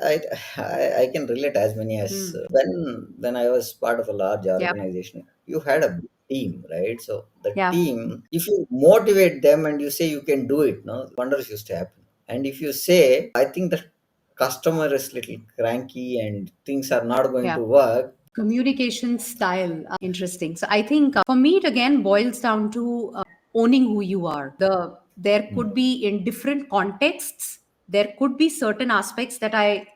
I, I can relate as many as when I was part of a large Yeah. organization, you had a big team, right? So the Yeah. team, if you motivate them and you say you can do it, no wonders used to happen. And if you say, I think the customer is little cranky and things are not going Yeah. to work. Communication style. Interesting. So I think for me, it again boils down to owning who you are. There Hmm, could be in different contexts, there could be certain aspects that I,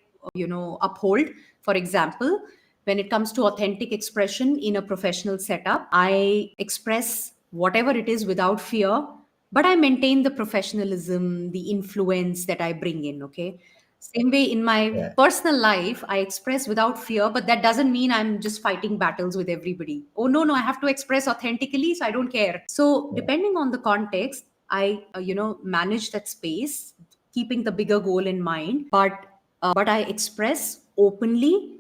uphold. For example, when it comes to authentic expression in a professional setup, I express whatever it is without fear, but I maintain the professionalism, the influence that I bring in. Okay. Same way in my yeah, personal life, I express without fear, but that doesn't mean I'm just fighting battles with everybody. Oh, no, no, I have to express authentically, so I don't care. So, yeah. depending on the context, I, manage that space, keeping the bigger goal in mind. But I express openly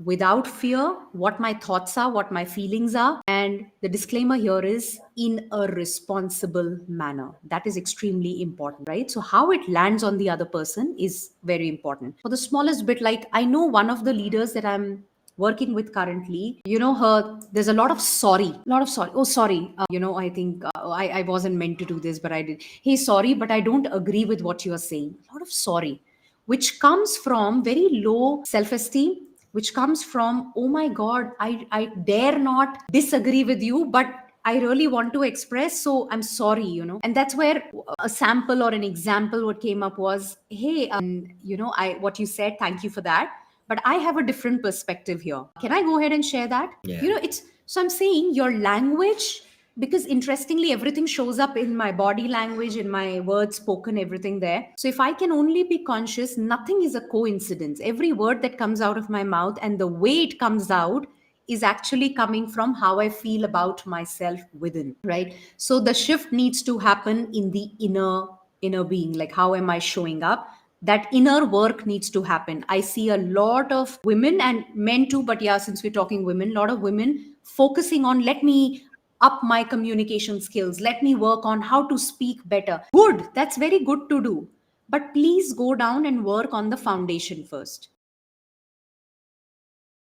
without fear what my thoughts are, what my feelings are. And the disclaimer here is in a responsible manner. That is extremely important, right? So, how it lands on the other person is very important. For the smallest bit, like I know one of the leaders that I'm working with currently, there's a lot of sorry. Oh, sorry. I think I wasn't meant to do this, but I did. Hey, sorry, but I don't agree with what you are saying. A lot of sorry, which comes from very low self esteem, which comes from, oh my God, I dare not disagree with you, but I really want to express, so I'm sorry. And that's where a sample or an example what came up was, hey, what you said, thank you for that. But I have a different perspective here. Can I go ahead and share that? Yeah. It's so I'm saying your language, because interestingly everything shows up in my body language, in my words spoken, everything there. So if I can only be conscious, nothing is a coincidence. Every word that comes out of my mouth and the way it comes out is actually coming from how I feel about myself within, right? So the shift needs to happen in the inner being. Like, how am I showing up? That inner work needs to happen. I see a lot of women and men too, but yeah, since we're talking women, a lot of women focusing on, let me up my communication skills, let me work on how to speak better. Good, that's very good to do, but please go down and work on the foundation first.